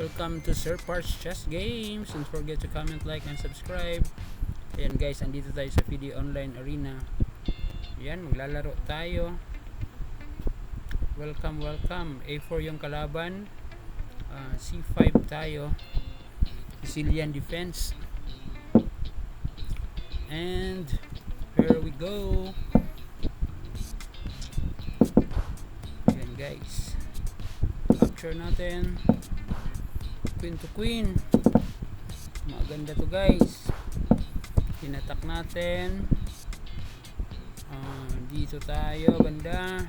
Welcome to Sir Parts Chess Games. Don't forget to comment, like, and subscribe. Ayan guys, andito tayo sa PD Online Arena. Ayan, maglalaro tayo. Welcome. A4 yung kalaban. C5 tayo. Brazilian defense. And here we go. Ayan guys. Capture natin. Queen to queen. Maganda to guys. Hinatak natin. Dito tayo. Ganda.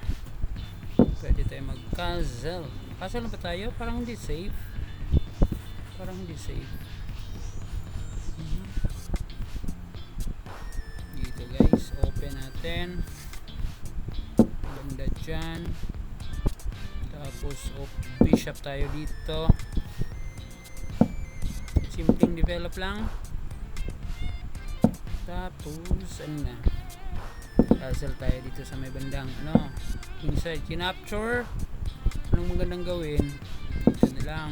Pwede tayo mag-castle. Castle na ba tayo? Parang hindi safe. Dito guys. Open natin. Ganda dyan. Tapos bishop tayo dito. Simpleng develop lang. Tapos ano na, castle tayo dito sa may bandang inside. Kinapture. Anong magandang gawin? Dito na lang.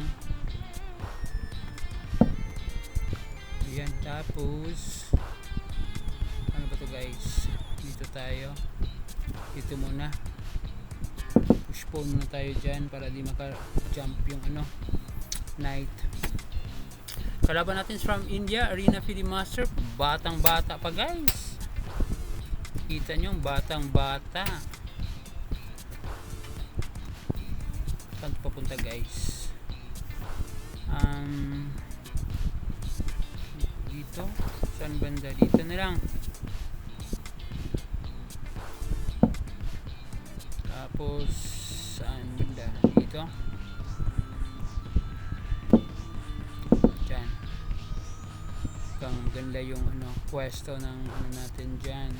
Ayan. Tapos ano ba to guys? Dito tayo. Dito muna. Push pawn na tayo dyan para di maka-jump yung knight. Kalaban natin from India, Arena FIDE Master. Batang bata pa guys. Kita nyo, batang bata. Saan papunta guys? Dito. Saan banda? Dito na lang. Tapos saan banda? Dito. Maganda yung pwesto ng natin dyan.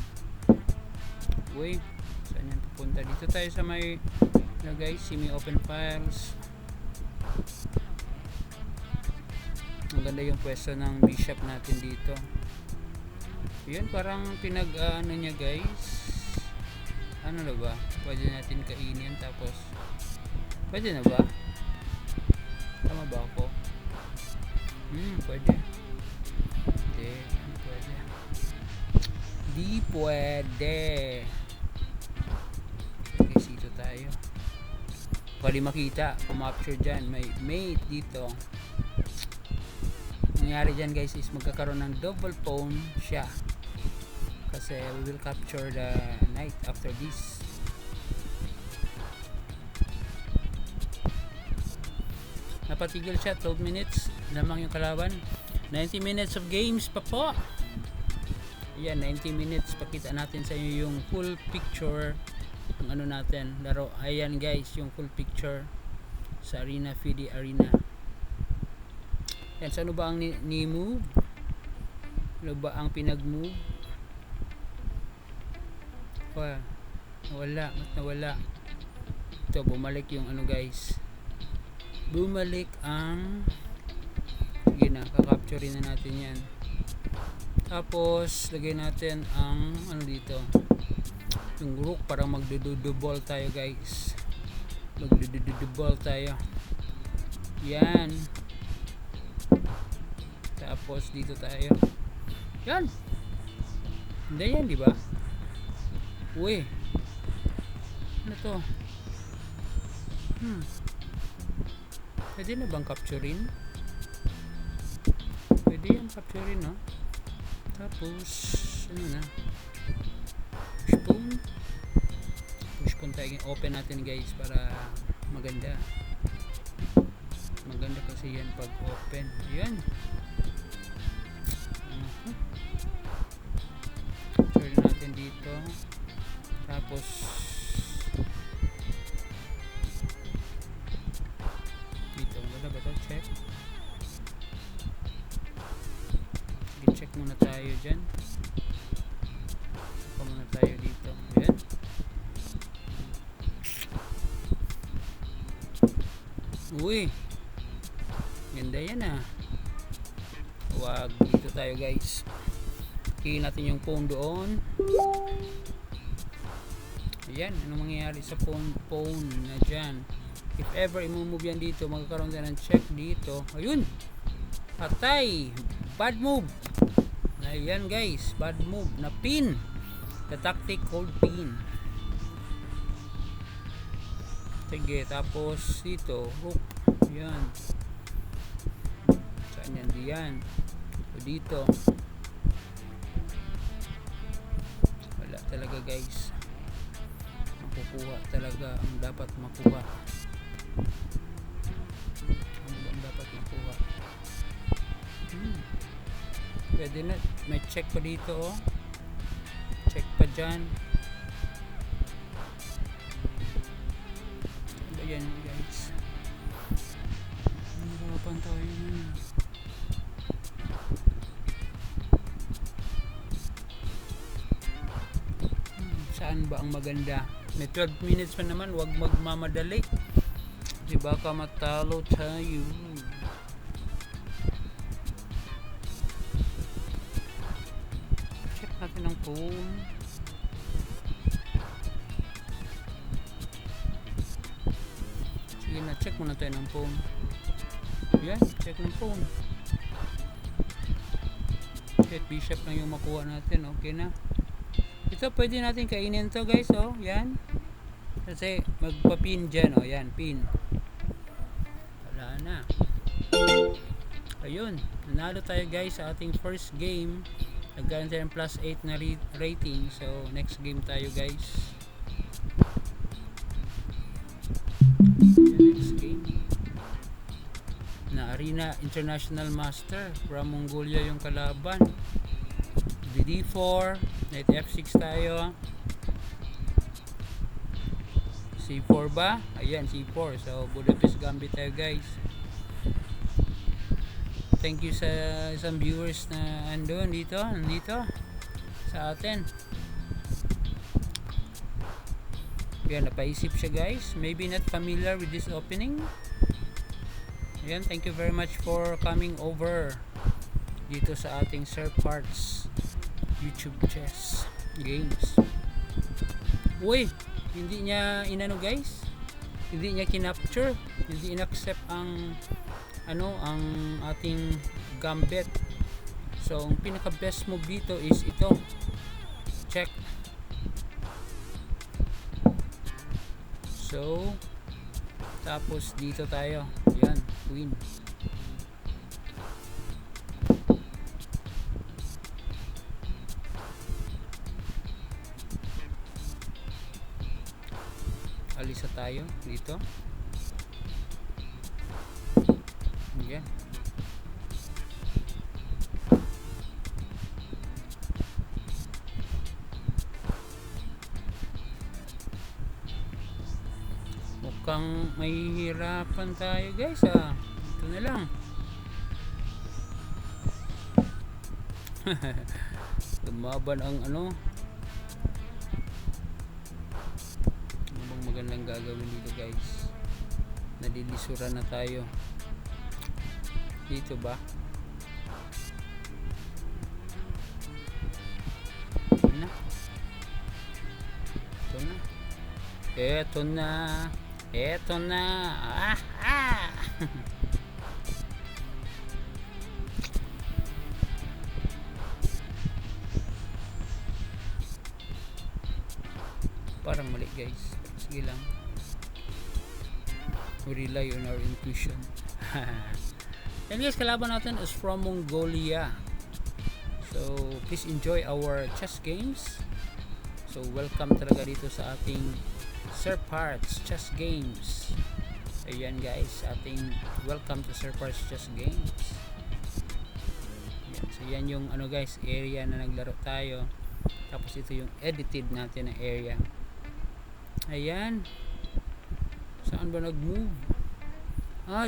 Wait, saan yan pupunta? Dito tayo sa may guys, semi open files. Maganda yung pwesto ng bishop natin dito. Yun, parang pinag niya guys. Ano na ba? Pwede natin kainin. Tapos pwede na ba? Tama ba ako? Pwede. Di pwede. Okay, dito tayo. Pwede makita, kumapture dyan. May mate dito. Nangyari dyan guys is magkakaroon ng double pawn siya. Kasi we will capture the knight after this. Napatigil siya, 12 minutes lamang yung kalaban. 90 minutes of games pa po. Yan, 90 minutes. Pakita natin sa inyo yung full picture ng natin, laro. Ayan guys, yung full picture sa Arena FIDE Arena. Yan, sa ano ba ang ni-move? Ano ba ang pinag-move? Nawala. Mas nawala. Ito, bumalik yung guys. Bumalik ang kakapture na natin yan. Tapos lagay natin ang dito, yung rook, para magdudubol tayo guys. Magdudubol tayo. Yan. Tapos dito tayo. Yan. Hindi yan, di ba? Uy. Ano to? Pwede na bang capturein? Pwede yan capturein, no? Tapos ano na, push pawn tayo. Open natin guys para maganda kasi yan pag open. Yan. Turn natin dito. Tapos dito, wala ba ito? Check muna tayo dyan. Saka muna tayo dito. Ayan. Uy, ganda yan Wag. Dito tayo guys. Kihin natin yung pawn doon. Ayan, anong mangyayari sa pawn na dyan? if ever imumove yan dito, magkakaroon tayo ng check dito. Ayun, patay, bad move. Ayan guys, bad move na pin, the tactic called pin. Sige, tapos dito rook, yan, saan yan, diyan o dito, wala talaga guys, makukuha talaga ang dapat makuha. Ano ba ang dapat makuha? Pwede na, may check pa dito, oh. Check pa dyan. Ano ba yan guys? Hirapan tayo na. Saan ba ang maganda? May 12 minutes pa naman, wag magmamadali. Di baka matalo tayo. Check natin ang phone. Sige na, check muna tayo ng phone. Yan, check ng phone. Check bishop lang yung makuha natin. Okay na. Ito pwede natin kainin to guys, oh. Yan. Kasi magpa-pin dyan, oh. Yan, pin. Wala na. Ayun, nanalo tayo guys sa ating first game. Nagkaroon tayo ng plus 8 na rating. So next game tayo guys. Next game na Arena International Master from Mongolia yung kalaban. D4, knight F6 tayo. C4 ba? Ayan, C4. So Budapest Gambit tayo guys. Thank you sa isang viewers na nandito sa atin. Yan, napaisip siya guys. Maybe not familiar with this opening. Ayan, thank you very much for coming over dito sa ating Sir Parts YouTube chess games. Uy, hindi niya inano guys. Hindi niya kinapture. Hindi inaccept ang ang ating gambit. So ang pinaka best move dito is ito, check. So tapos dito tayo, yan, queen. Alisa tayo dito. Yan. Mukhang mahihirapan tayo guys, ah. Ito na lang. Tumaban ang ano bang magandang gagawin dito guys. Nalilisuran na tayo dito ba? Ito na. Ito na. Ito na. Parang mali guys. Sige lang. We rely on our intuition. And guys, kalaban natin is from Mongolia. So please enjoy our chess games. So welcome talaga dito sa ating Sir Parts Chess Games. Ayan guys, ating welcome to Sir Parts Chess Games. Ayan, so yan yung ano guys, area na naglaro tayo. Tapos ito yung edited natin na area. Ayan. Saan ba nag-move?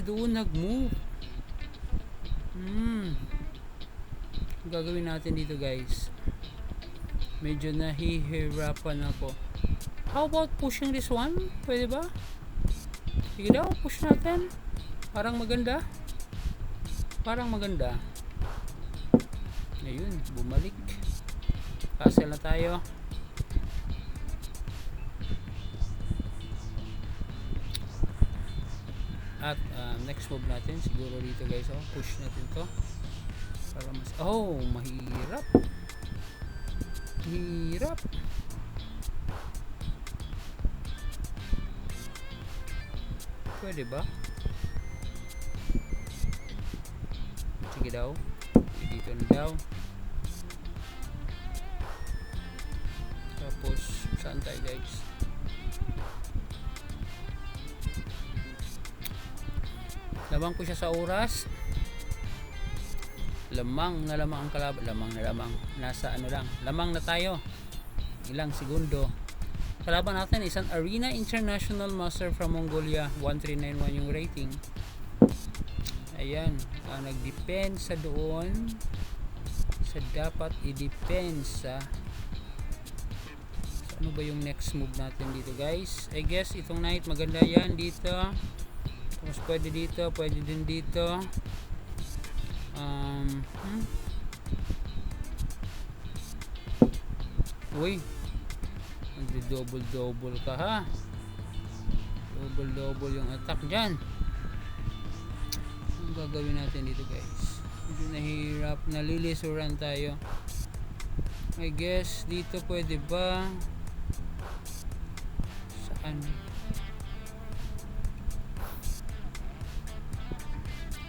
Doon nag-move. Gagawin natin dito guys, medyo nahihirapan ako. How about pushing this one? Pwede ba? Sige daw, push natin. Parang maganda. Ayun, bumalik. Castle na tayo. At next move natin siguro dito guys, push natin to para mas mahirap. Pwede ba? Sige daw, dito na daw. Tapos saan tayo guys? Lamang po siya sa oras. Lamang na lamang ang kalaban. Nasa ano lang. Lamang na tayo. Ilang segundo. Kalaban natin isang Arena International Master from Mongolia. 1391 yung rating. Ayan. Nagdepensa doon sa dapat i-depensa. So, ano ba yung next move natin dito guys? I guess itong knight maganda yan dito. Tapos pwede dito, pwede din dito. Uy, double ka ha. Double yung attack dyan. Ang gagawin natin dito guys? Medyo nahirap, nalilisuran tayo. I guess dito pwede ba? Saan?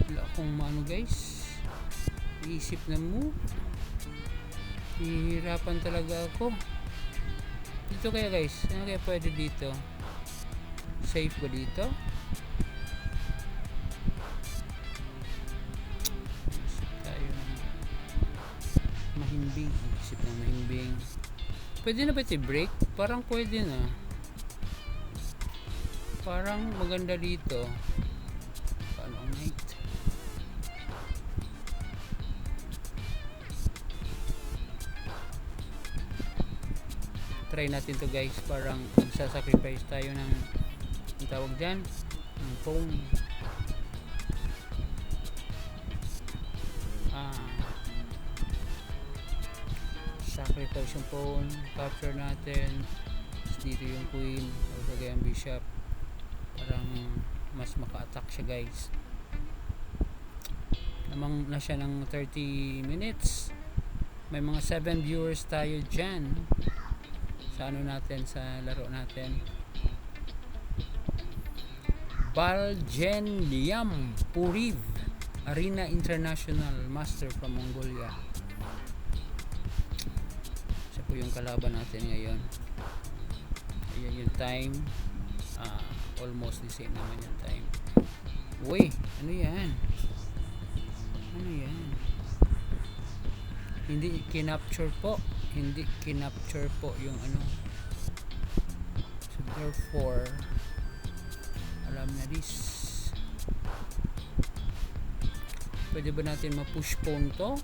Wala akong maano guys. Iisip na move. Hihirapan talaga ako. Dito kaya guys, ano kaya pwede dito? Safe ba dito? Isip tayo ng mahimbing. Isip ng mahimbing. Pwede na ba ito break? Parang pwede na. Parang maganda dito. Paano ang knight? Try natin to guys, parang magsasacrifice tayo ng ang tawag dyan, ng phone. Sacrifice yung phone, capture natin. Dito yung queen, lagay ang bishop, parang mas maka-attack siya guys. Namang na siya ng 30 minutes. May mga 7 viewers tayo dyan sa ano natin, sa laro natin. Baljen Liam Puriv, Arena International Master from Mongolia. Siya po yung kalaban natin ngayon. Ayan yung time. Almost the same naman yung time. Uy, ano yan? Ano yan? Hindi kinapture po. Hindi kinapture po yung ano. So therefore, alam na this. Pwede ba natin ma-push phone to?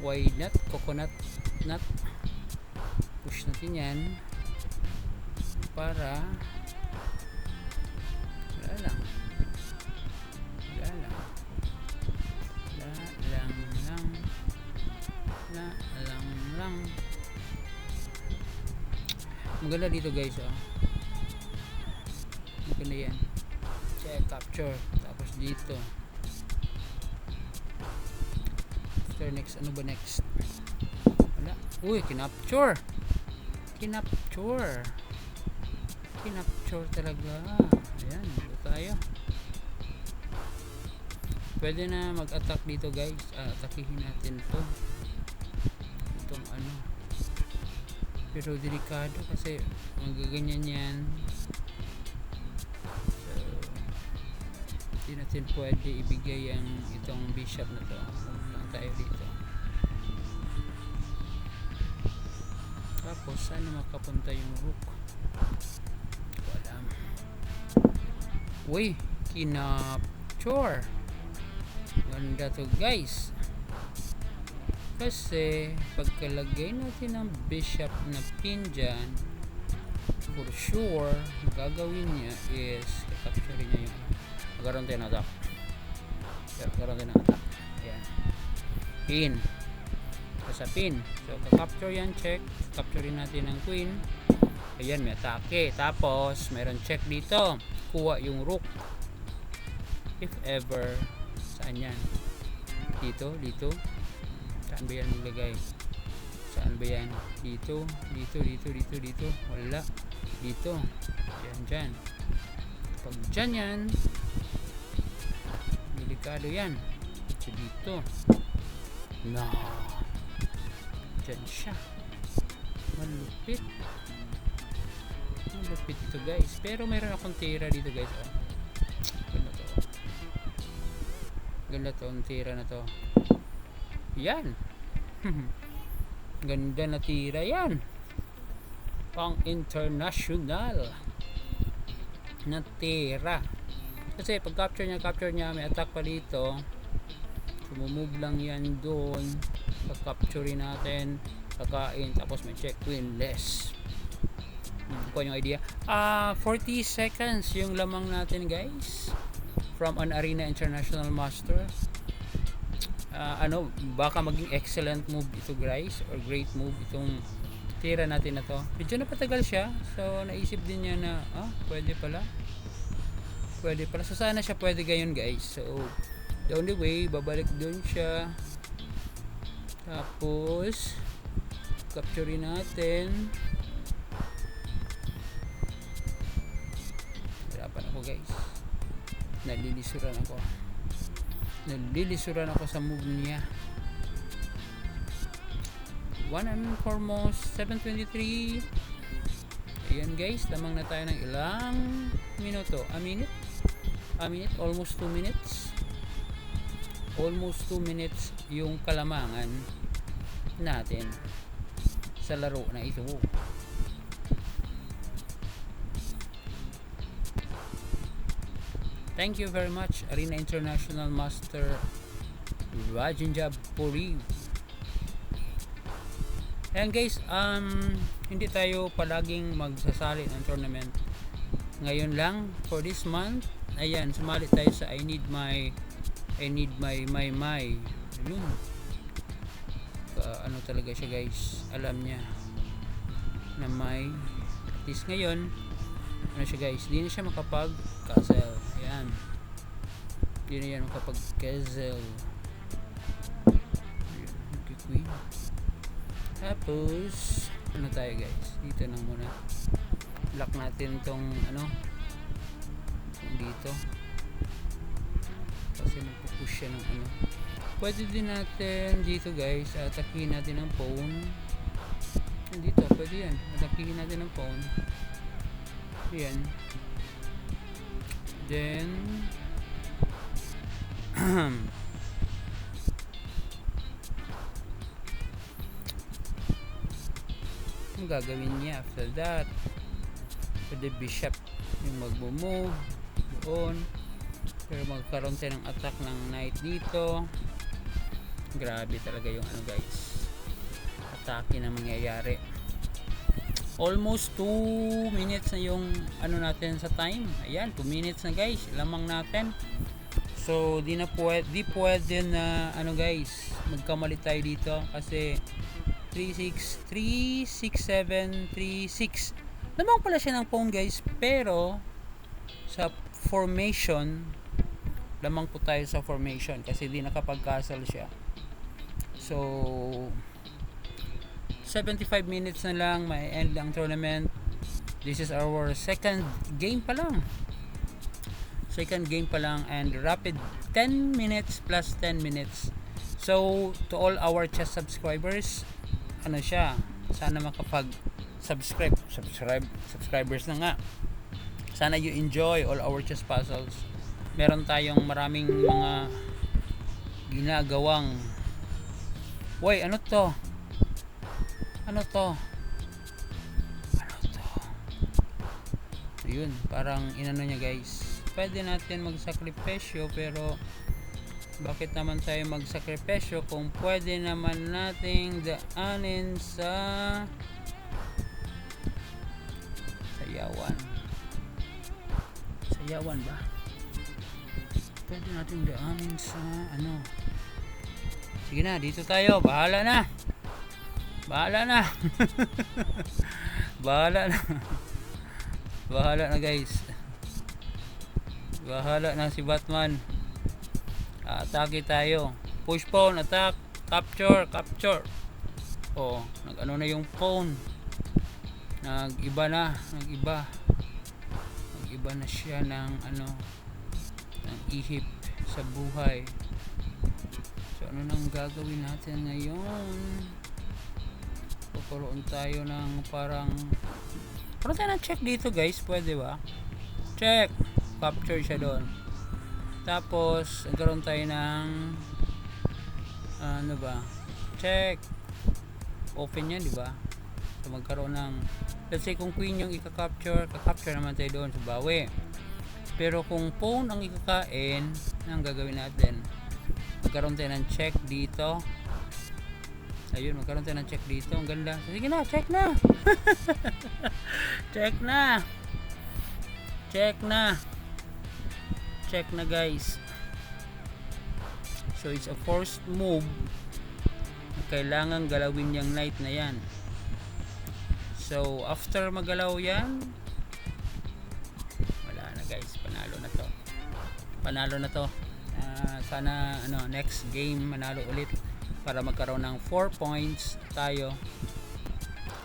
Why not? Coconut nut. Push natin yan. Para wala lang. Maganda dito guys, maganda yan. Check capture, tapos dito after next, ano ba next? Wala. Uy, kinapture talaga. Ayan, dito tayo. Pwede na mag-attack dito guys. Atakihin natin to, itong ano, pero delikado kasi magaganyan yan. So hindi natin pwede ibigay ang itong bishop na to. Lang tayo dito. Tapos sana makapunta yung rook. Wala. Uy, kinapture. Ganda to guys. Kasi pagkalagay natin ng bishop na pin dyan, for sure gagawin niya is capture niya yung magkaroon tayo ng attack. Ayan, pin. So, sa pin, so capture yan, check. Capturein natin ang queen. Ayan, may atake. Tapos meron check dito, kuha yung rook. if ever. Saan yan? Dito? Saan ba yan maglagay? Saan ba yan? Dito. Wala. Dito. Dyan. Pag dyan yan, delikado yan. So dito. No. Dyan siya. Malupit ito guys, pero mayroon akong tira dito guys. Ganda to ang tira na to. Yan. Ganda na tira yan, pang international na tira. Kasi pag capture niya may attack pa dito, sumumove lang yan doon, pag capture natin, kakain, tapos may check winless. Kung yung idea, 40 seconds yung lamang natin guys, from an Arena International Master. Baka maging excellent move ito guys, or great move itong tira natin na to. Medyo napatagal siya, so naisip din niya na pwede pala, so sana siya pwede gayon guys. So the only way, babalik doon siya, tapos capture natin. Ako guys, nalilisuran ako sa move niya. One and foremost, 7:23. Ayan guys, lamang na tayo ng ilang minuto. A minute, almost 2 minutes, yung kalamangan natin sa laro na ito. Thank you very much, Arena International Master Rajendra Puri. Ayan guys, hindi tayo palaging magsasali ng tournament. Ngayon lang, for this month, ayan, sumali tayo sa I need my. Ayun. Ano talaga siya guys, alam niya na may, at least ngayon, ano siya guys, hindi na siya makapag-castle. Ayan, hindi na yan makapag-castle. Queen. Tapos ano tayo guys, dito na muna, lock natin tong dito, kasi magpupush siya ng pwede din natin dito guys, atakihin natin ang phone dito, pwede yan, atakihin natin ang phone yan, then ang gagawin niya after that, pwede bishop yung magmo-move doon, pero magkaroon tayo ng attack ng knight dito. Grabe talaga yung guys, atake na mangyayari. Almost 2 minutes na yung natin sa time. Ayan, 2 minutes na guys, lamang natin. So di pwede na guys, magkamali tayo dito, kasi 3-6-7-3-6 lamang pala siya ng pawn guys, pero sa formation lamang po tayo sa formation kasi di nakapag-castle siya. So 75 minutes na lang, may end lang tournament. This is our second game pa lang, and rapid 10 minutes plus 10 minutes. So to all our chess subscribers, sana subscribers na nga, sana you enjoy all our chess puzzles. Meron tayong maraming mga ginagawang, ano to yun, parang niya guys, pwede natin magsakripisyo, pero bakit naman tayo magsakripisyo kung pwede naman nating daanin sa sayawan ba? Pwede nating daanin sa sige na, dito tayo, bahala na bahala na guys, Bahala na si Batman. Atake tayo. Push pawn, attack, capture, capture. Oh, nag-ano na yung pawn. Nag-iba na, nag-iba. Nag-iba na siya ng ano, ng ihip sa buhay. So ano nang gagawin natin ngayon? Pagkaroon tayo ng parang tayo ng check dito guys, pwede ba? Check, capture siya doon. Tapos nagkaroon tayo ng ano ba? Check, open yan, di ba? So magkaroon ng, let's say kung queen yung ika-capture, ka-capture naman tayo doon sa bawi. Pero kung pawn ang ikakain, ang gagawin natin, magkaroon tayo ng check dito. Ayun, magkaroon tayo ng check dito. Ang ganda. So, sige na, check na. Check na. Check na. Check na guys. So it's a forced move. Kailangan galawin yung knight na yan. So after magalaw yan, wala na guys, panalo na to. Panalo na to. Sana ano, next game manalo ulit para magkaroon ng 4 points tayo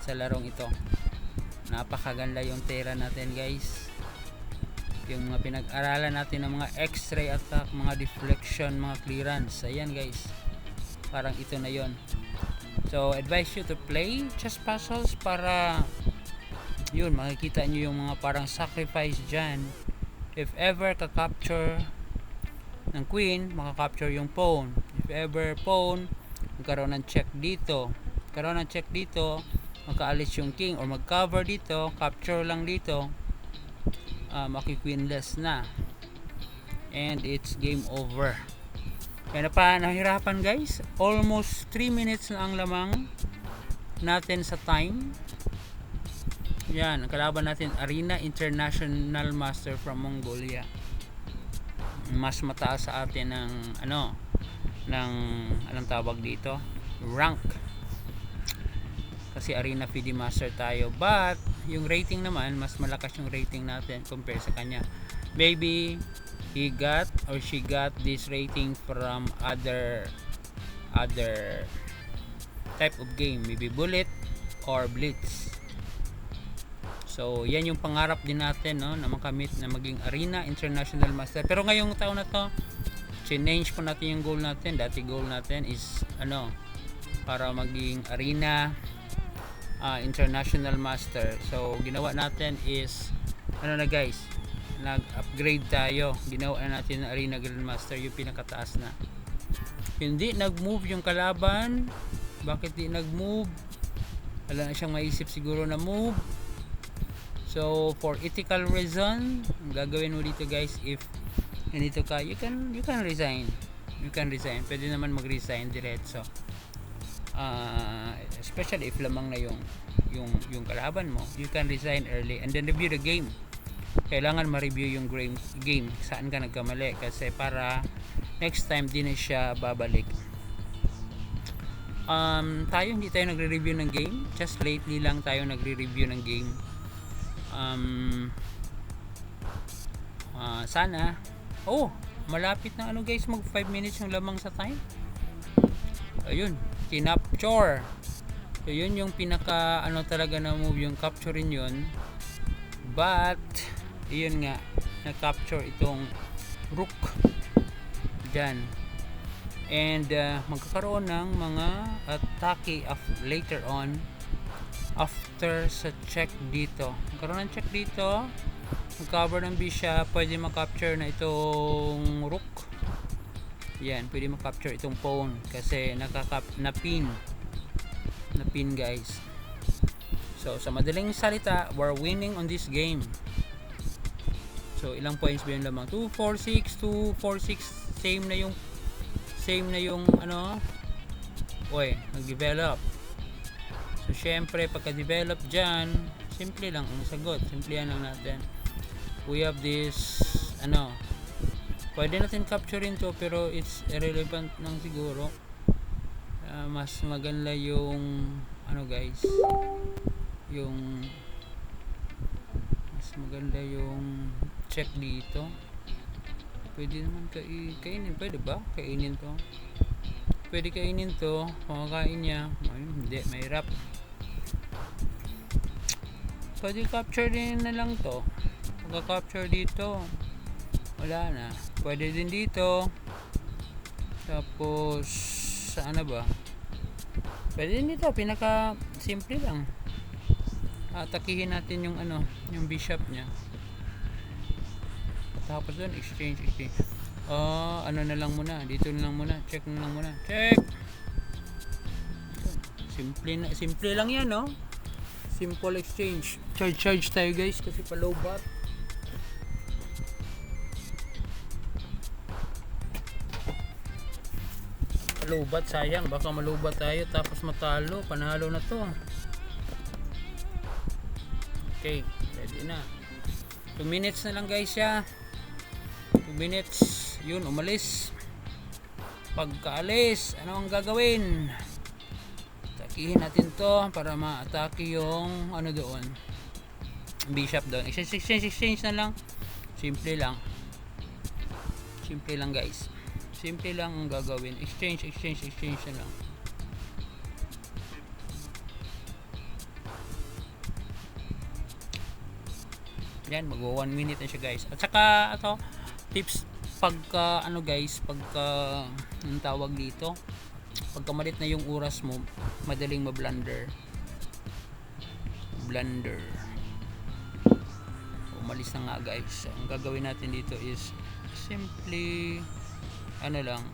sa larong ito. Napakaganda yung tera natin guys. Yung mga pinag-aralan natin ng mga x-ray attack, mga deflection, mga clearance. Ayan guys, parang ito na yon. So advise you to play chess puzzles para yun, makikita nyo yung mga parang sacrifice dyan. If ever ka-capture ng queen, maka-capture yung pawn. If ever pawn, magkaroon ng check dito, magkaroon ng check dito, makaalis yung king or mag-cover dito, capture lang dito, maki-queenless na, and it's game over. Kaya nahirapan guys, almost 3 minutes na ang lamang natin sa time. Yan, ang kalaban natin, Arena International Master from Mongolia. Mas mataas sa atin ng ano, ng anong tawag dito, rank, kasi Arena FIDE Master tayo, but yung rating naman, mas malakas yung rating natin compare sa kanya. Maybe he got or she got this rating from other type of game, maybe bullet or blitz. So yan yung pangarap din natin, no, na makamit na maging Arena International Master. Pero ngayong taon na to, change po natin yung goal natin. Dati goal natin is ano, para maging Arena International Master. So ginawa natin is ano na guys, nag-upgrade tayo. Ginawa na natin ng Arena Grandmaster, yung pinakataas na. Hindi nag-move yung kalaban. Bakit di nag-move? Wala na siyang maisip siguro na move. So for ethical reason, ang gagawin mo dito guys, if ganito ka, you can resign. You can resign. Pwede naman mag-resign diretso. Especially if lamang na yung kalaban mo, you can resign early and then review the game. Kailangan ma-review yung game, saan ka nagkamali, kasi para next time di na siya babalik. Tayo hindi tayo nagre-review ng game, just lately lang tayo nagre-review ng game. Sana malapit na ano guys, mag 5 minutes yung lamang sa time. Ayun, kinapture. So yun yung pinaka ano talaga na move, yung capturein yun. But yun nga, na-capture itong rook dyan. And magkakaroon ng mga atake later on after sa check dito. Magkaroon ng check dito, mag-cover ng bishop, pwede ma-capture na itong rook. Yan, pwede ma-capture itong pawn kasi na-pin guys. So sa madaling salita, we're winning on this game. So ilang points ba yung lamang? 246, 246, same na yung ano, nag-develop. So syempre pagka-develop dyan, simple lang ang sagot, simple lang natin. We have this ano, pwede natin capturein to, pero it's irrelevant lang siguro. Mas maganda yung ano guys, mas maganda yung check dito. Pwede naman kainin. Pwede ba? Kainin to. Pwede kainin to. Makakain niya. Ayun, hindi. Mahirap. Pwede capture din na lang to. Pagka-capture dito, wala na. Pwede din dito. Tapos, saan na ba? Pwede din dito. Pinaka simple lang. Atakihin natin yung ano, yung bishop niya. Tapos doon, exchange. Ano na lang muna. Dito na lang muna. Check na lang muna. Check! Simple lang yan, no? Simple exchange. Charge tayo guys kasi pa low bat. Lobat, sayang. Baka malubat tayo tapos matalo. Panalo na to. Okay, ready na. 2 minutes na lang guys siya. 2 minutes. Yun, umalis. Pagkaalis, ano ang gagawin? Atakihin natin to para ma-atake yung ano doon. Bishop doon. Exchange na lang. Simple lang. Simple lang guys. Simple lang ang gagawin. Exchange na lang. Yan, mag 1 minute na siya guys. At saka ito, tips pagka ano guys, pagka ang tawag dito, pagka malit na yung oras mo, madaling ma-blunder. Umalis na nga guys. Ang gagawin natin dito is simply ano lang,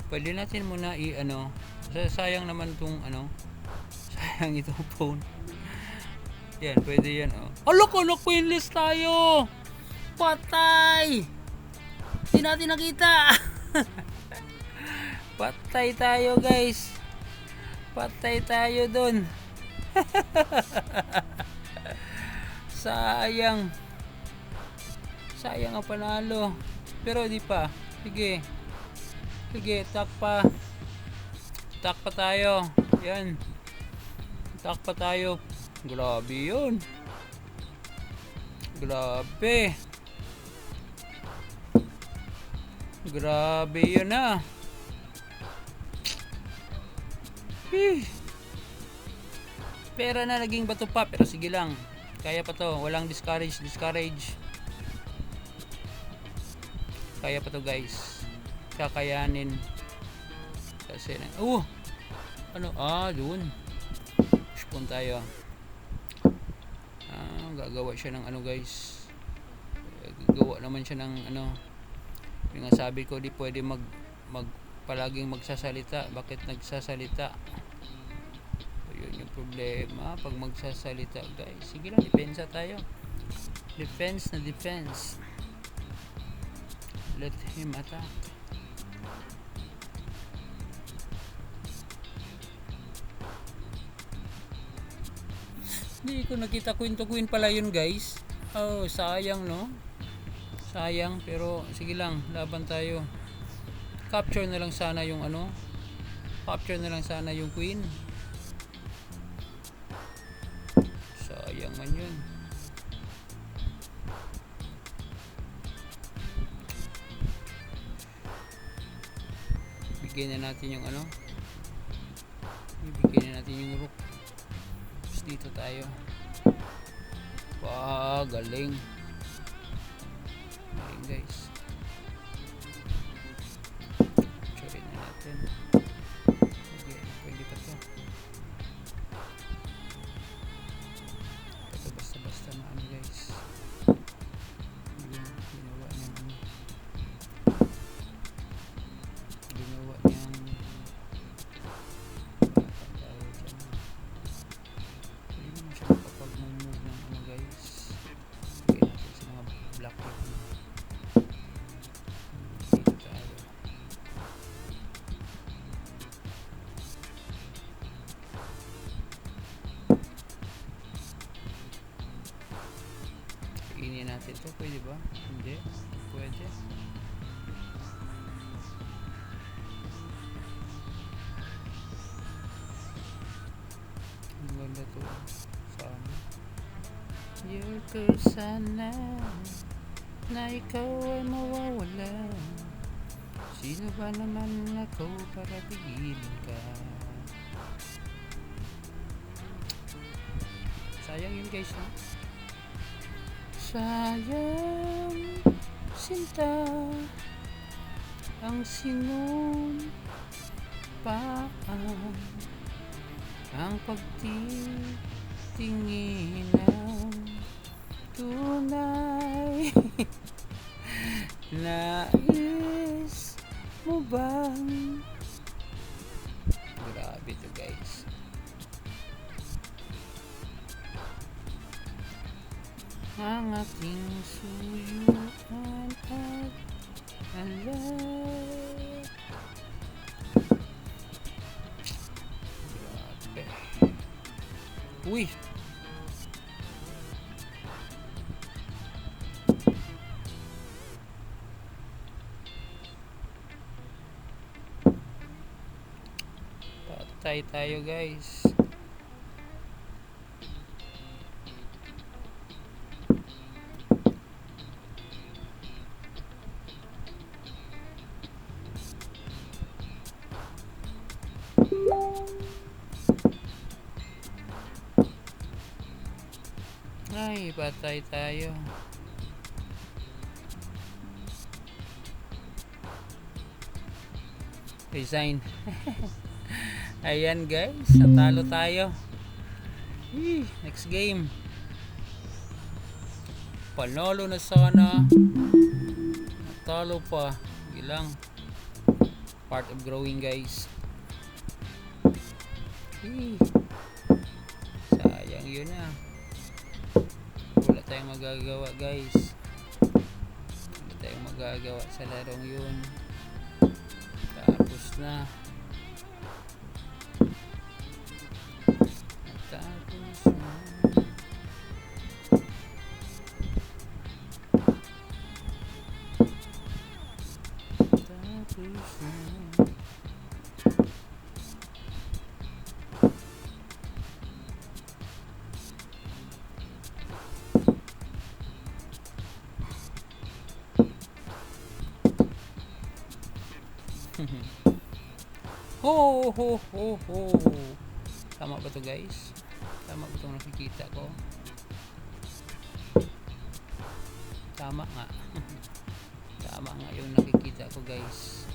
pwede natin muna i-ano, sayang naman tong ano, sayang itong phone. Yan, pwede yan, oh. Alok, queenless tayo! Patay! Hindi natin nakita! Patay tayo guys! Patay tayo dun! Sayang ang panalo. Pero di pa. Sige, tak pa tayo. Yan, tak pa tayo. Grabe yun. Grabe yun na. Pera na naging bato pa. Pero sige lang, kaya pa to. Walang discourage. Kaya pa to guys. Kakayanin. Kasi doon. Push tayo. Gagawa siya ng ano guys. Gagawa naman siya ng ano. Yung nga sabi ko, di pwede palaging magsasalita. Bakit nagsasalita? Yun yung problema pag magsasalita guys. Sige lang, depensa tayo. Defense. Let him attack. Hindi ko nakita queen to queen pala yun guys. Oh, sayang no. Sayang, pero sige lang, laban tayo. Capture na lang sana yung ano. Capture na lang sana yung queen. Sayang man yun. Bigyan na natin yung ano. Bigyan na natin yung rook. Dito tayo. Galing guys. Chorin na natin. Okay, pwede pa to. Ito basta na ano guys. Ginawa niyang ini natin ito, pwede ba? Hindi, pwede. Ang ganda to. Sana Yoko sana na ikaw ay mawawala. Sino ba naman ako para pigilin ka? Sayang yun guys, no? Sayang sinta ang sinumpaan, ang pagtitingin ng tunay. Nais mo bang? Grabe to guys. Ang aking suyuan at alay. Grabe. Uy! Patay tayo guys. Ay, patay tayo. Resign. Ayan guys, natalo tayo. Next game. Panalo na sana. Natalo pa. Ilang. Part of growing guys. Sayang yun ah. Wala tayong magagawa guys. Wala tayong magagawa sa larong yun. Tapos na. Tapos na. Tapos na. Ho ho ho ho. Tama ba to guys? Tama ba itong nakikita ko? Tama nga. Tama nga yung nakikita ko guys.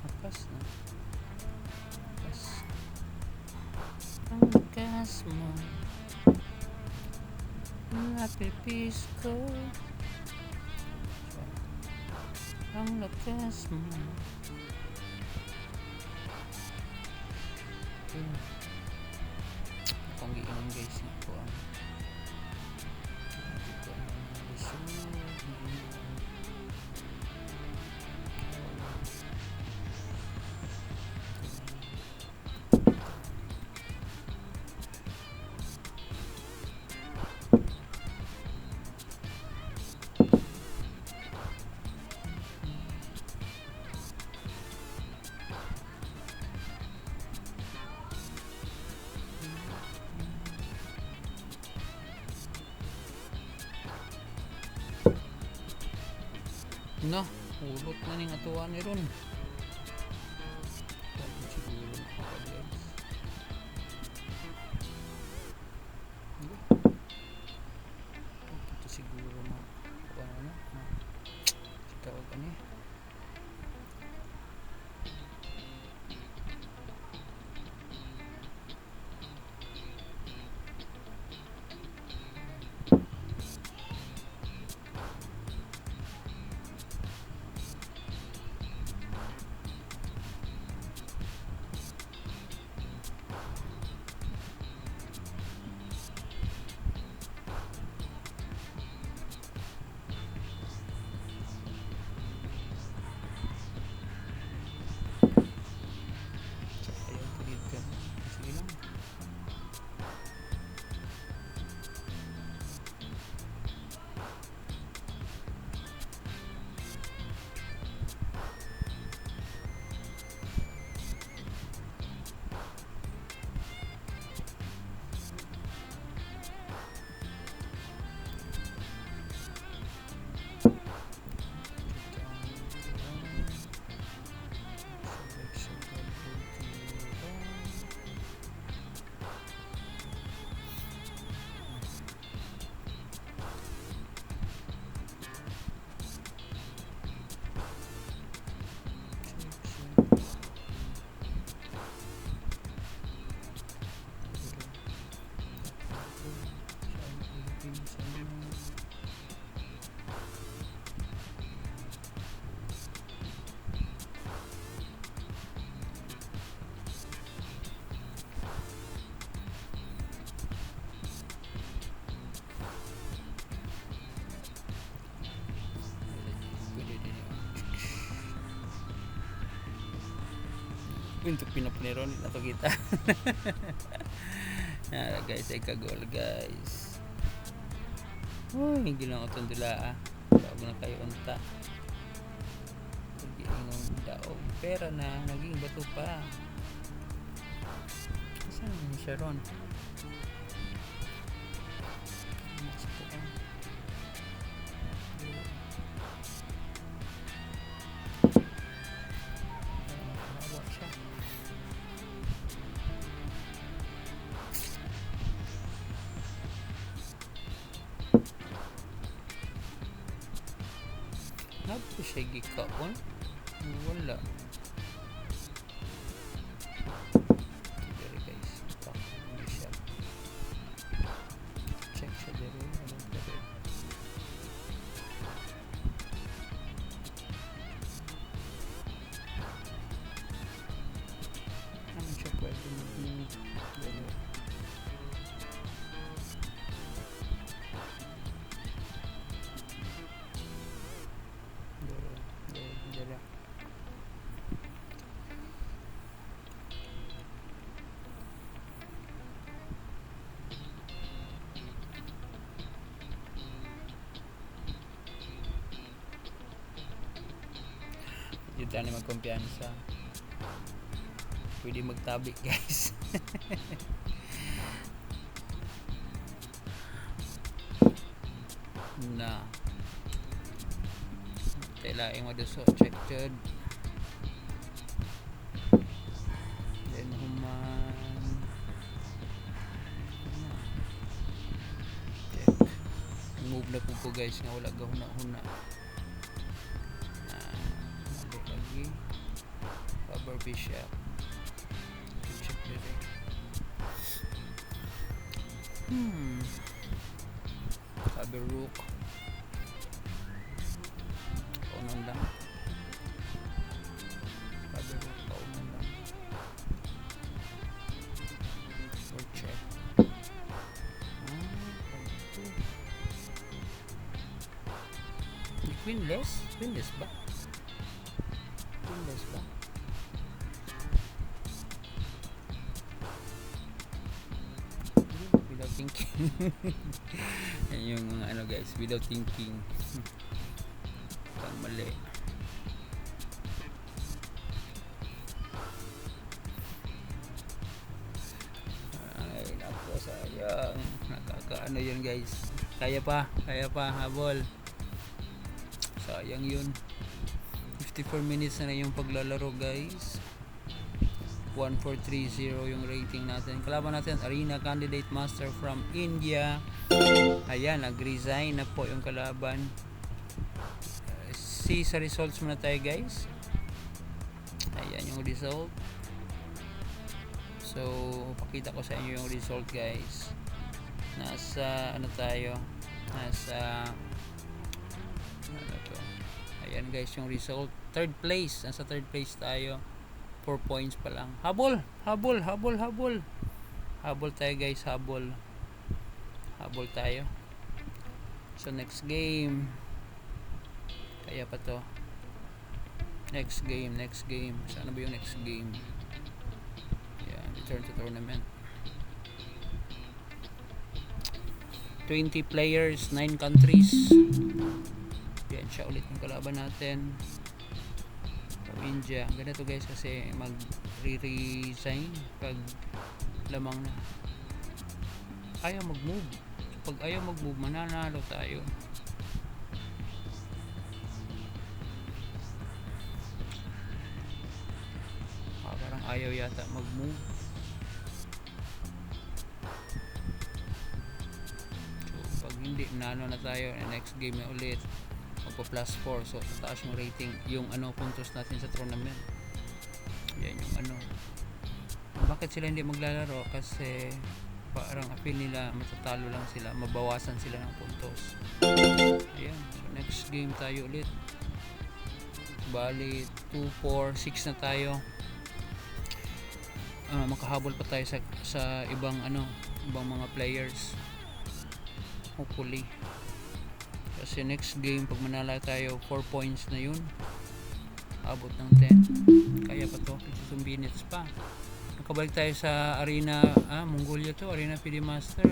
Apas na. Apas. Ang lakas mo, napipis ko. Ang lakas mo. Akong giinom guys nito ang no, ulot na ning atuan ni ron. Siguro ako guys. Ito siguro na ano na. Ikaw gani. Untuk pinapunero na to kita. Guys, ay kagol guys. Uy, gilang ko tundula bago na kayo unta. Ingong daog pera na naging bato pa. Saan ni Sharon? Nato siya gikaon? Wala. Dere guys. Hindi siya. Check siya dere. Anong dere? Ano siya pwede mag-move? Dere. Dere. Hindi tayo magkumpiyansa. Pwede magtabi guys. Na tailaing maduso check jud. Then human check. Move na po guys nga wala gahuna-huna. Lagi Faber Bishop. Check dito. Faber Rook. Kaunan lang. Faber Rook kaunan lang. Or check. Winless? Winless ba? Winless ba? Without thinking. Yan yung mga ano guys, without thinking. Pang mali. Ay, naku, sayang. Nakakaano yun guys. Kaya pa, habol. Sayang yun. 54 minutes na yung paglalaro guys. 1430 yung rating natin. Kalaban natin Arena Candidate Master from India. Ayan, nag-resign na po yung kalaban. See sa results muna tayo guys. Ayan yung result. So pakita ko sa inyo yung result guys. Nasa ano tayo? Nasa ano to? Ayan guys yung result. Third place. Nasa third place tayo. 4 points pa lang. Habol tayo guys. Habol tayo. So next game. Kaya pa to. Next game. Saan ba yung next game? Ayan, return to tournament. 20 players, 9 countries. Yan siya ulit yung kalaban natin. India. Ganito guys kasi mag-resign pag lamang na. Ayaw mag-move. Pag ayaw mag-move, mananalo tayo. Parang ayaw yata mag-move. So pag hindi, nanalo na tayo. Next game na ulit. Plus 4, so tataas yung rating yung ano puntos natin sa tournament. Yan yung ano. Bakit sila hindi maglalaro? Kasi parang appeal nila matatalo lang sila, mabawasan sila ng puntos. Ayan, so next game tayo ulit. Bali 2, 4, 6 na tayo. Makahabol pa tayo sa ibang mga players. Hopefully. Kasi next game pag manala tayo 4 points na yun. abot ng 10. Kaya pa to, 52 minutes pa. Nakabalik tayo sa arena, Mongolia to, arena PD Master.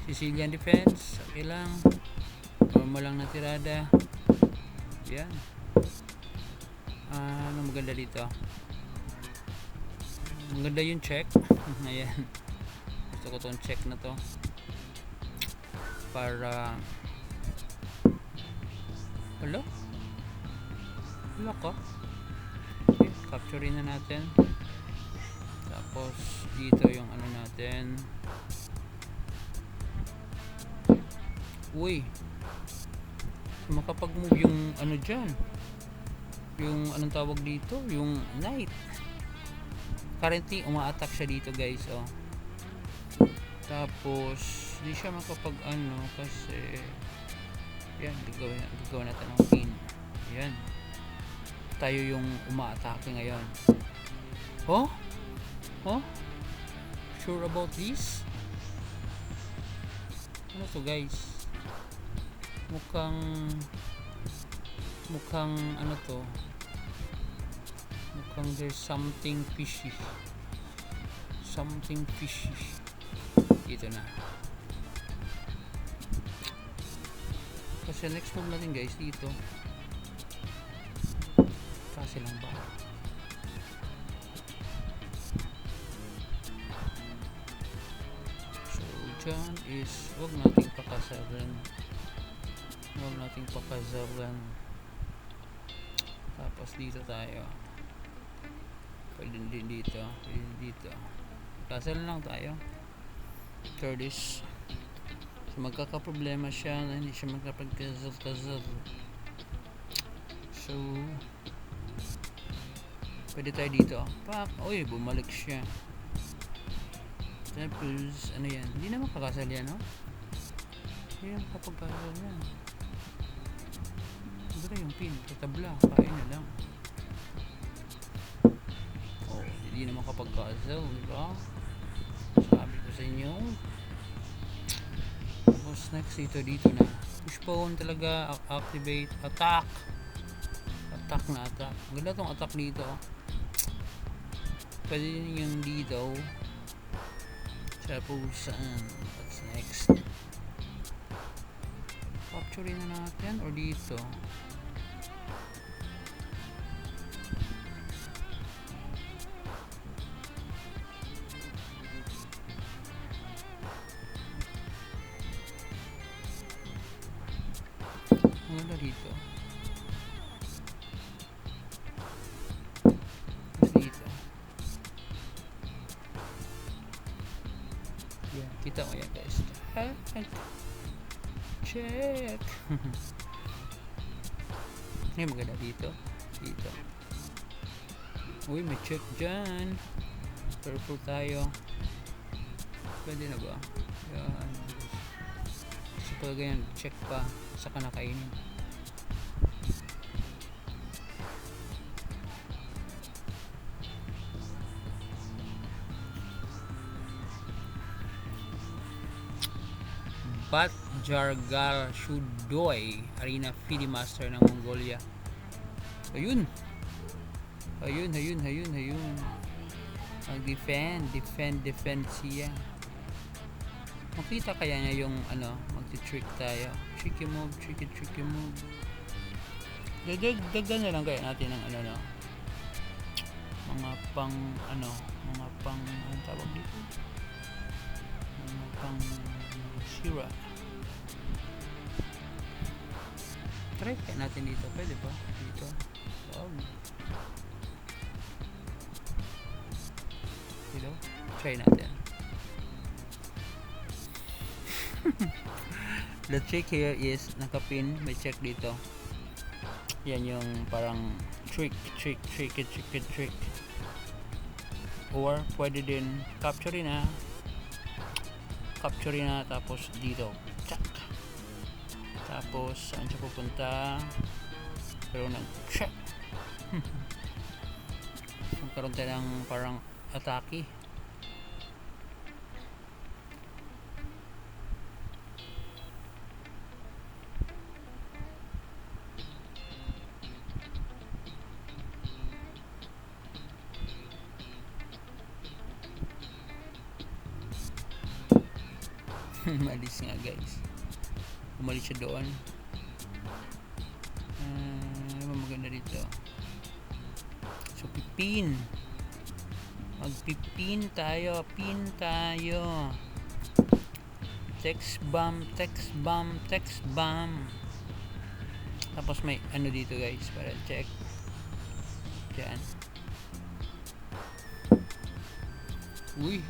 Sicilian defense, okay lang. Normal lang na tirada. Yan. Ano maganda dito? Maganda yung check. Ayan. Gusto ko tong check na to. Para wala ko. Okay, capturein na natin. Tapos dito yung ano natin. Uy, makapag-move yung ano dyan, yung anong tawag dito, yung knight. Currently uma-attack siya dito guys, oh. Tapos hindi siya makapag ano kasi yan, gagawin natin ng pin. Yan, tayo yung uma-atake ngayon. Oh sure about this? Ano to guys? Mukhang ano to, mukhang there's something fishy dito na. Kasi next move natin guys dito, kasi lang ba so dyan is wag nating pakasalan. Tapos dito tayo, pwede din dito, kasal lang tayo. Third is so magkakaproblema siya na hindi siya magkapagkazal. So pwede tayo dito, pak, uy, bumalik siya. Tapos ano yan, hindi na makakasal yan, no? Hindi na makapagkasal yan. Ito yung pin, katabla, kain na lang. Oh, hindi na makapagkasal, diba? Sabi ko sa inyo. Tapos next dito na push pawn talaga, activate, attack na attack. Ang ganda tong attack dito. Pwede din yung dito. Tapos saan? What's next? Capturein na natin or dito? Wala dito. Dito. Yan, kita mo yan guys. Check. Ngayon maganda dito. Uy, may check dyan. Purple tayo. Pwede na ba? Yan. So pag ganyan, check pa. Saka nakainin. Bat Jargal Shudoy, Arena FIDE Master ng Mongolia. Ayun. Mag-defend siya. Makita kaya niya yung ano, magti-trick tayo. Tricky move. Dagdag na lang kaya natin ng ano, no? Mga pang anong tawag dito? Mga pang Shira. Try kaya natin dito. Pwede ba? Dito. Wow. Dito. Try natin. The trick here is nakapin. May check dito. Yan yung parang trick. Or pwede din capture na tapos dito. Tsak. Tapos saan siya pupunta? Pero check. Magkaroon tayo ng parang atake. Umalis nga guys. Umalis siya doon. Ano ba maganda dito? So pipin. Magpipin tayo. Pin tayo. Text bomb. Text bomb. Text bomb. Tapos may ano dito guys. Para check. Diyan. Uy.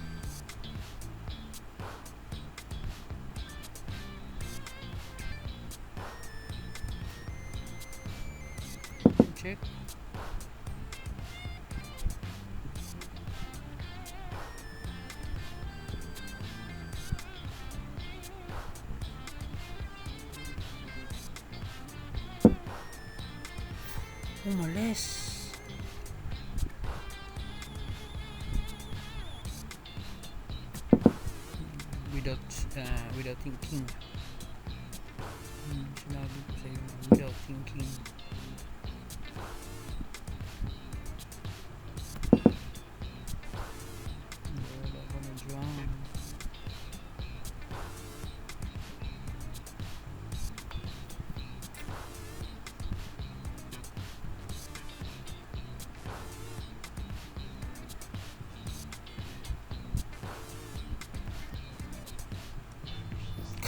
Check. Umalis. Without thinking. Sinabi ko sa'yo, without thinking. Wala ko na dyan.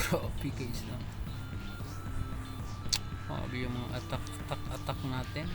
Grabe guys lang. Grabe yung mga attack natin.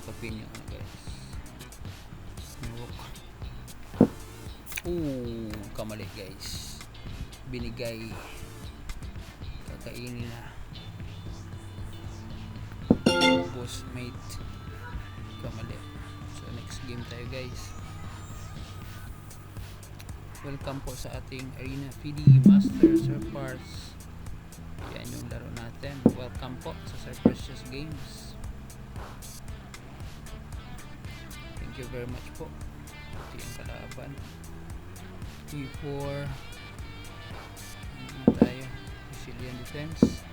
papin nyo guys. Kamali guys, binigay, kakainin na boss mate, kamali. So next game tayo guys. Welcome po sa ating Arena PD Master Sir Parts. Yan yung laro natin. Welcome po sa Sir Precious Games. Thank you very much po. Ito yung kalaban. P4 tayo, Brazilian defense.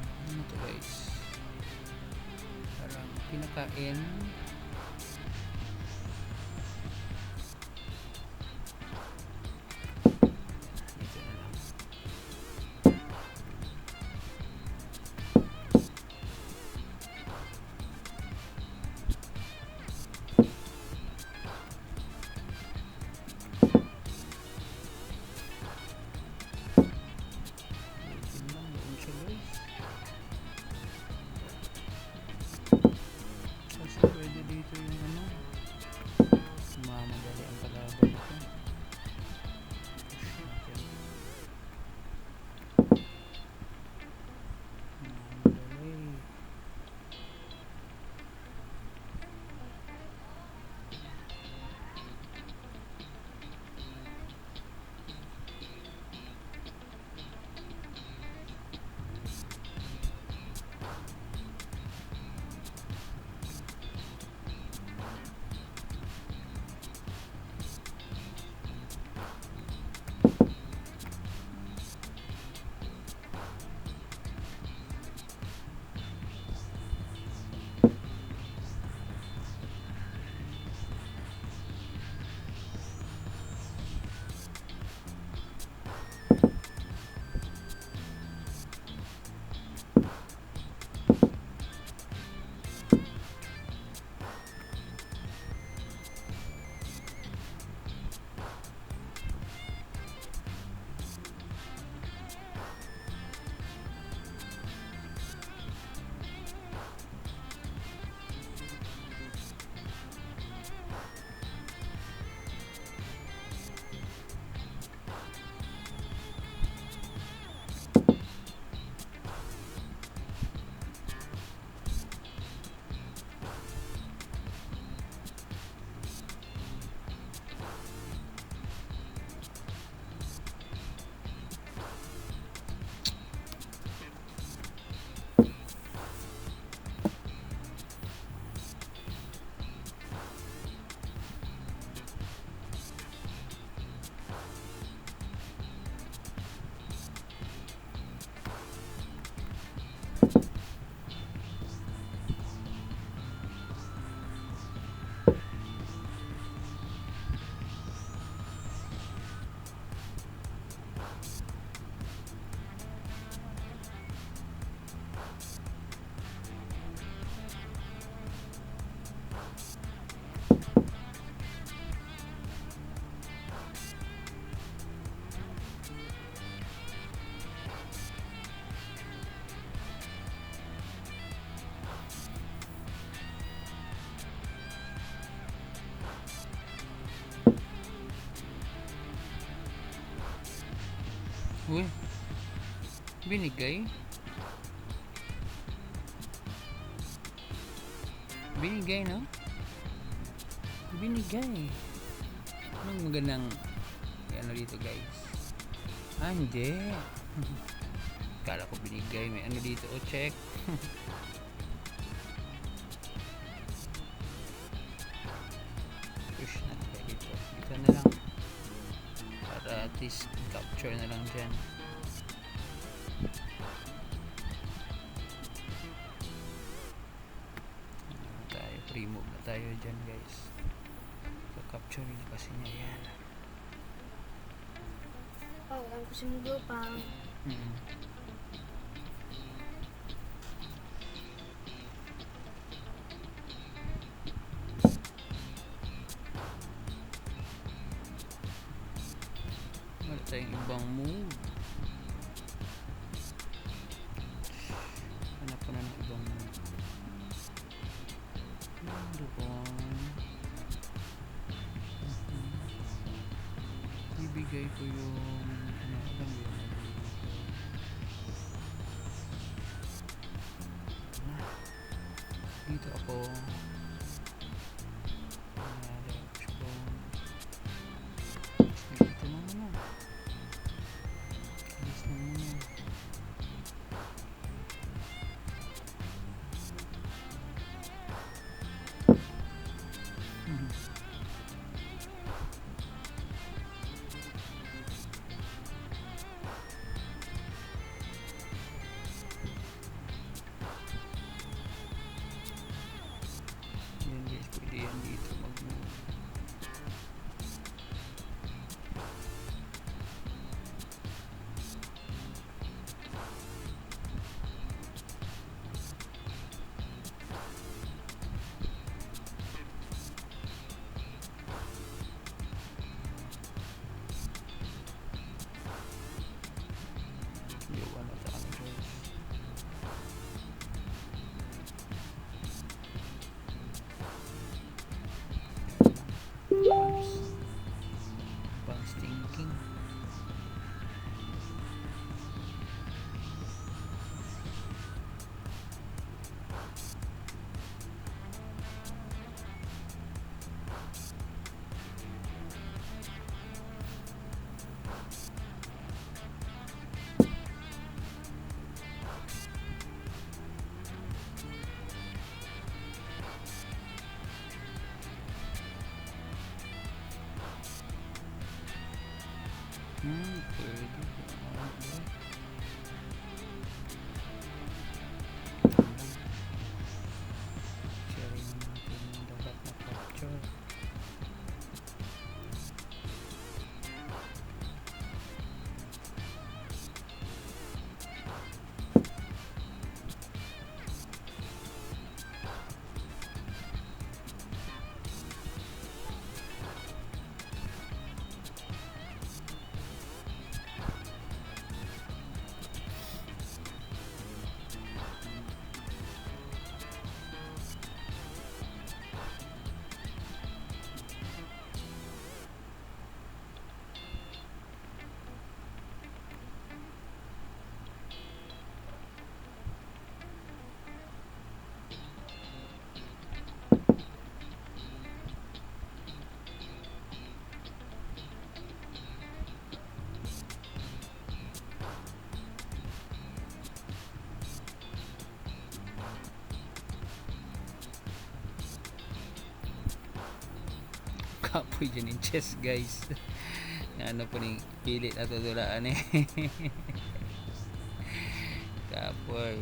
Ano to guys, parang pinakain. Ito na lang. Pwede dito yung ano, mamadali ang kalaban ito. Mamadali. Uy, binigay. Binigay, no? Binigay. Anong magandang ano dito, guys? Ah, hindi. Kala ko binigay. May ano dito. O, check. Push na tayo dito. Dito na lang. Para at least capture na lang dyan. Free move na tayo dyan, guys. Capture niya kasi niya yan. Ang kasi mo pang wala tayong ibang move. dito ko. Ibigay ko yung ano alam yun. Dito ako. Dito na muna. Alis na muna. Yan guys, pwede yan dito mag-move. Yawa na tayo guys. Bounce thinking. Pwede. Sharing natin yung dapat na capture. Kapoy dyan yung chest guys. Ano po ning pilit na tutulaan eh. Kapoy.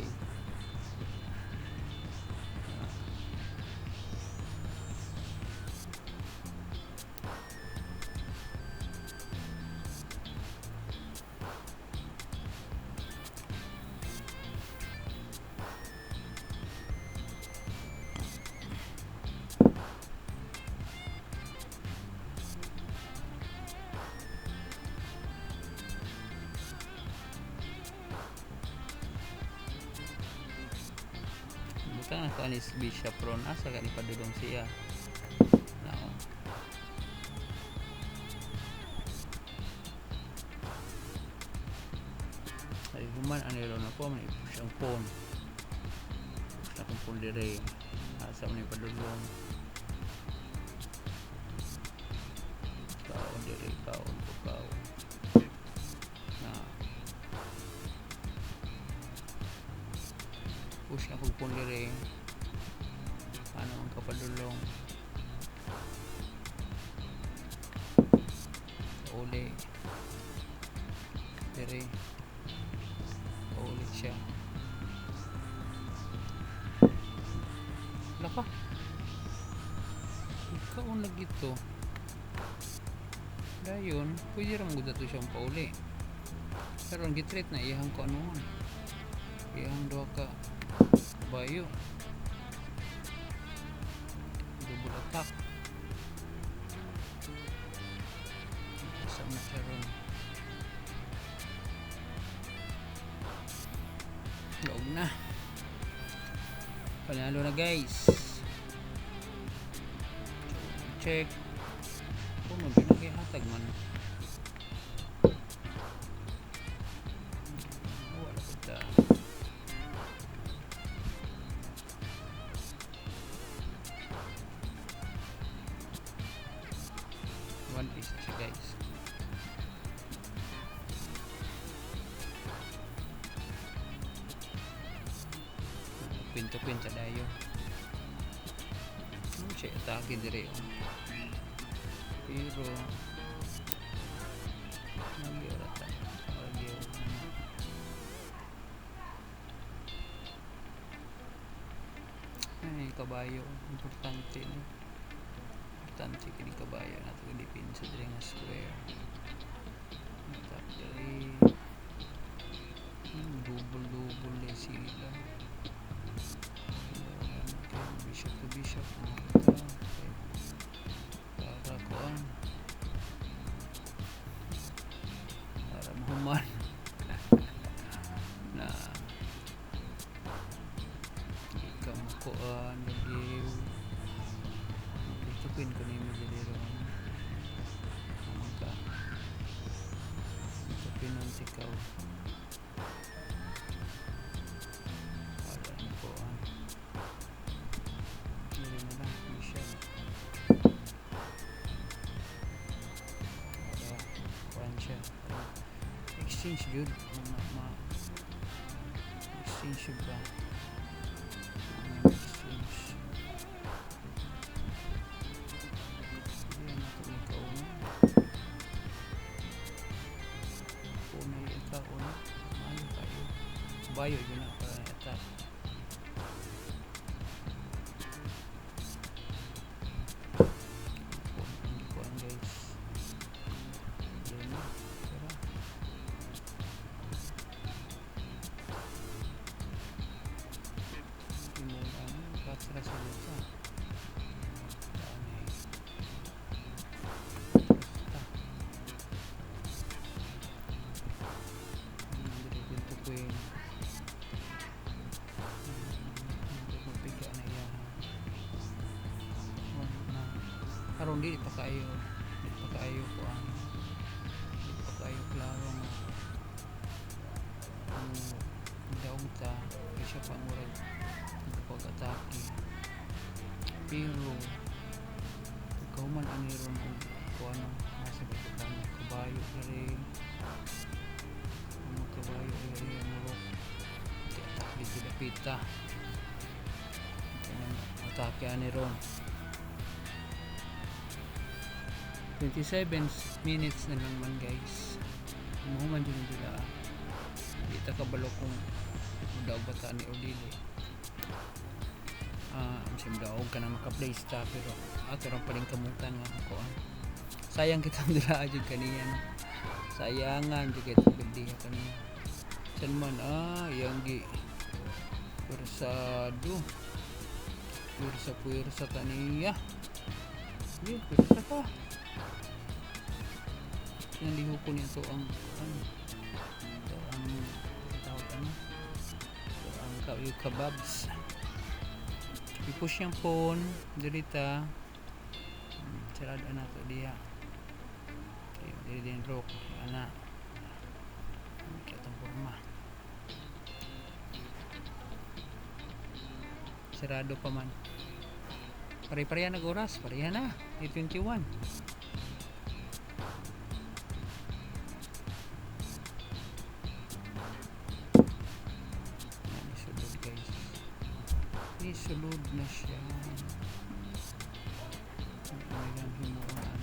Bukan ako ni Bishop Ron asa ka ni padulong siya. Now. Ay human anilo na po may push ang phone. Sa kung phone dire asa man ni padulong. Kaon dire kaon po kaon. Na push na kung phone dire. Ano ang kapadulong. Uli. Dire. Ulit siya. Laka. Ikaw ang nagito. Dayon, pwede rin maganda ito siyang pauli. Pero ang gitret na iyahang ko anuhan. Iyahang doha ka bayo. Double attack. Isang na siya ron. Log na. Panalo na guys. check. Kung magpinakihatag man. Wala ko ta. One piece siya guys. Pinto-pinto dayo. Ano siya atake dire oh. Pero nagyorata. Ay, kabayo. Importante no. Importante kini kabayo nato kay depensa dire nga square. Tap dire. Double na sila. Bishop to bishop. Para kuan. Para mahuman. Na ikaw makuan nag-give. Itupin ko na yung magaliro. Ka. Itupin ang tikaw. Para na kuan. Hindi na lang. Bishop. Para kuan siya. Exchange yun. Exchange yun ba? Exchange. Hindi na ito ikaw na. Una yung ikaw na. Mayo kayo. Bayo yun na para na-attack. Hindi ko ang guys. Hindi na. Tara. Kasra sa lupa. Dami. Basta. Hindi pinto ko yun. Hindi mapiga na iya. Karon di pa kayo. Di pa kayo po ang. Di pa kayo klaro nga. Ang daong ta. Kaya siya pangurag. Pag-atake. Pero ikaw man ang niron kung ano nasa pagkakano kabayo rin ang kabayo rin ang murok atake dito dapita atake ani ron 27 minutes na lang man guys umuman din nila di ta kabalo kung daw bata ni Odile simdaog ka na maka-play stop pero ato rin pa rin kamutan nga ako sayang kitang dila dyan kaniya no? Sayangan dyan kitang gabdiha kaniya san man yang gi pwersa kaniya di pwersa ka yan liho ko niya to ang tawag ano ang kababs i-push yung phone dirita sarado na to diya diri din rock ana kitang forma sarado pa man pare-pareha na oras pareha na 8:21 sulod na siya ang himuan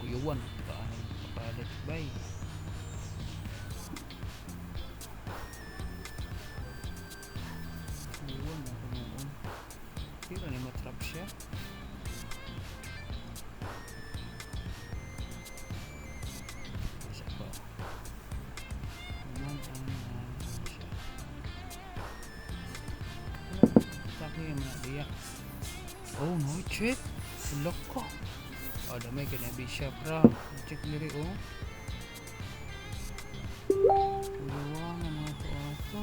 kuyuan papalit bay kuyuan ang himuan tira ni matrap siya oh no check sulok ko damay ka na bishop ra check diri uluwangan mga to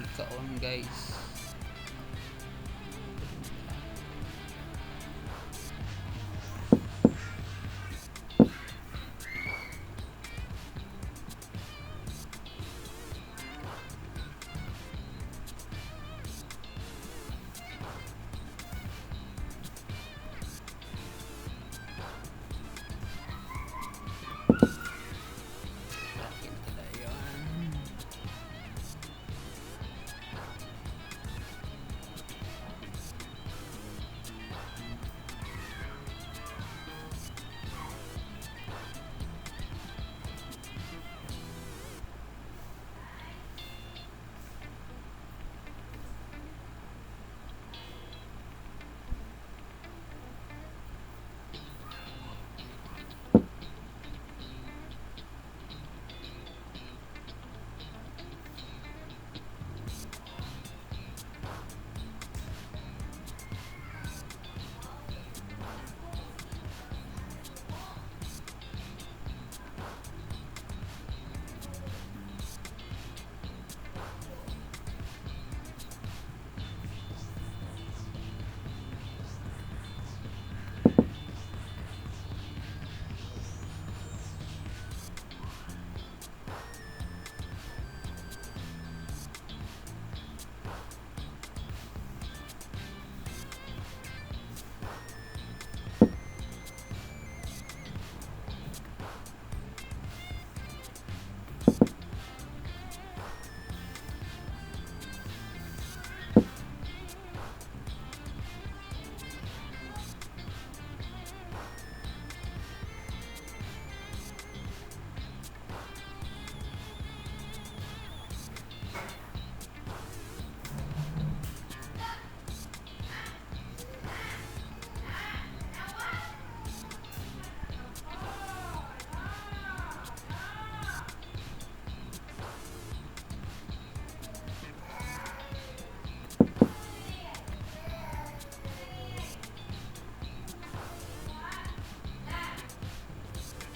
Ikaon guys. Akin pala yun.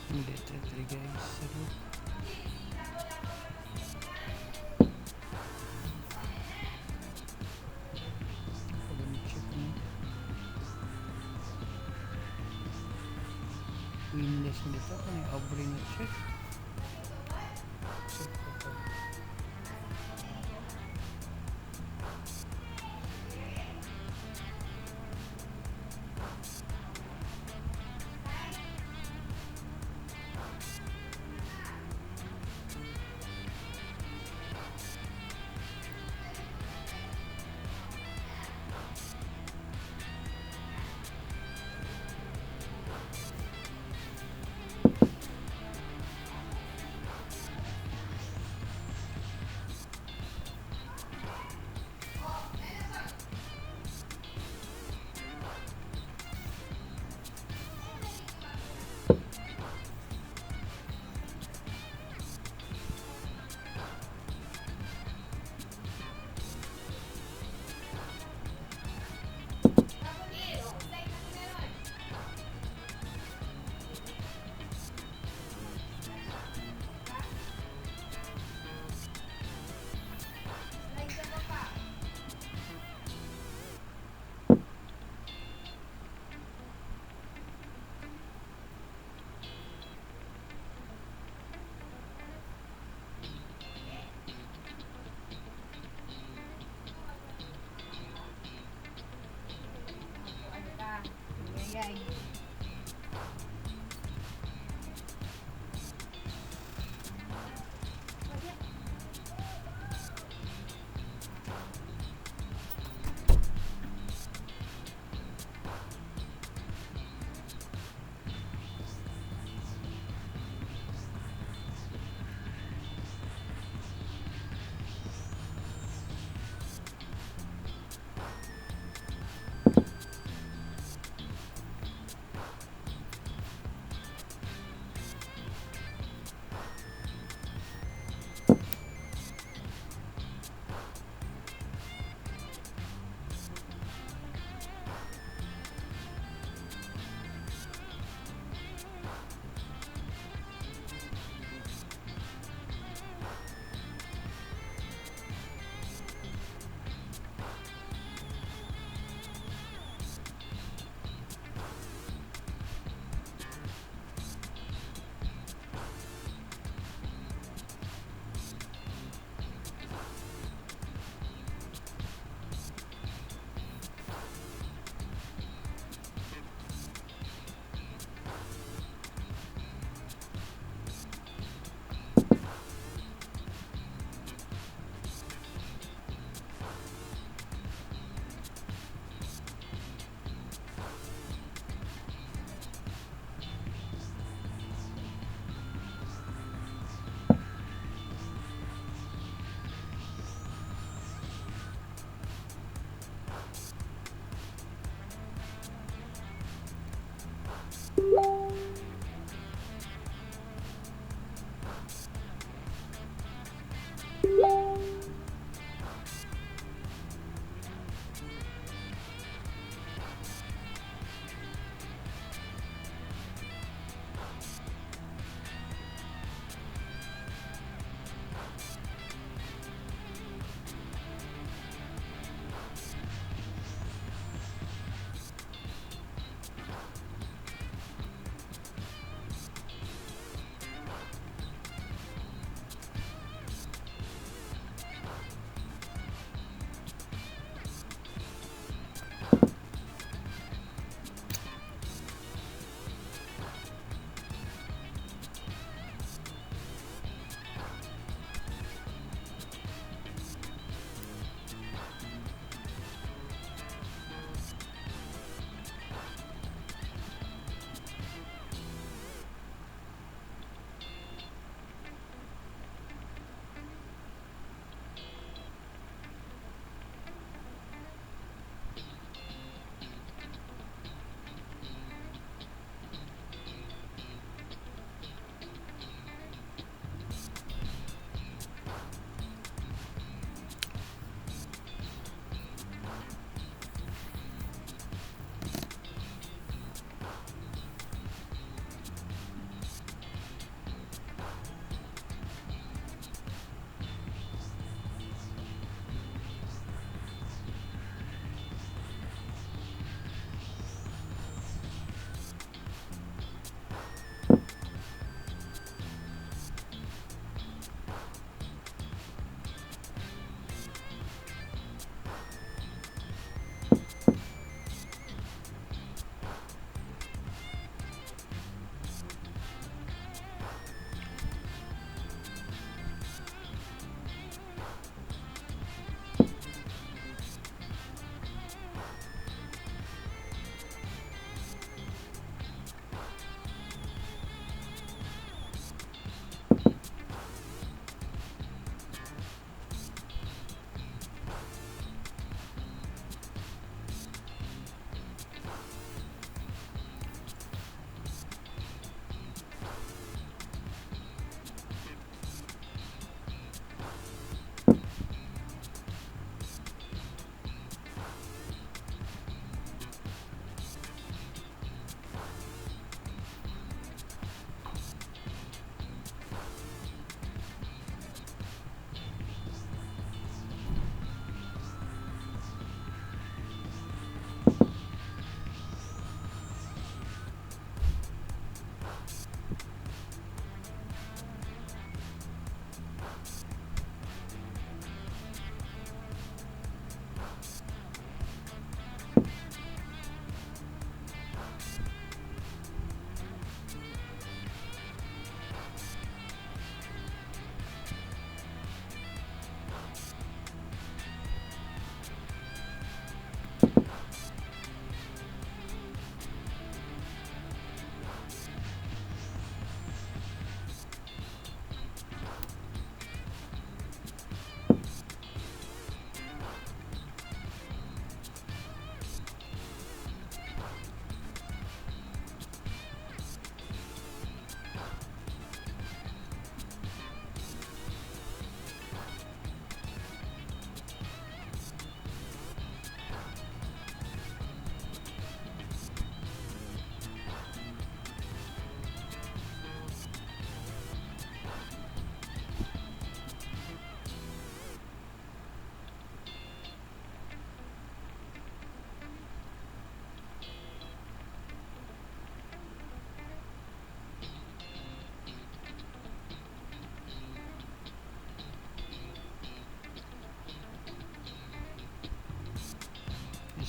Hindi, try guys. Sarap. Pag-check mo. Winless dito. Kung yung abri na check. Check ko to.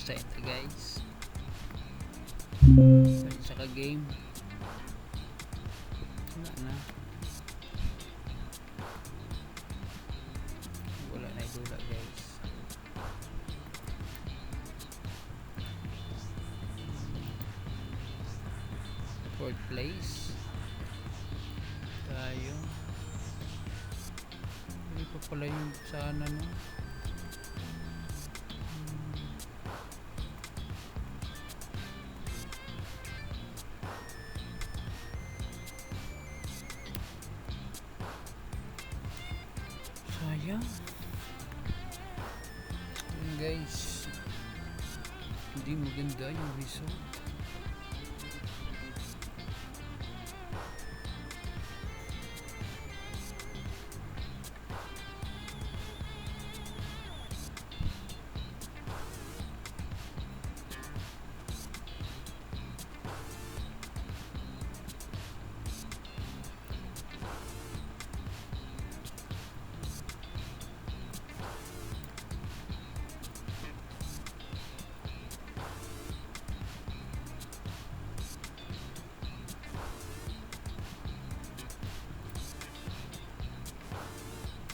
website na guys. Pwede sa ka-game. Wala na. Wala na idula guys. Fourth place. Tayo. Hindi pa pala yung sana no. Sayang. Sayang guys. Hindi maganda yung result.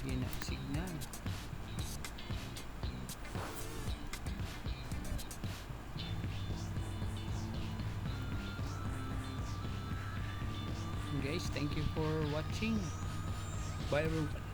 Yun ang signal. Guys, thank you for watching. Bye everyone.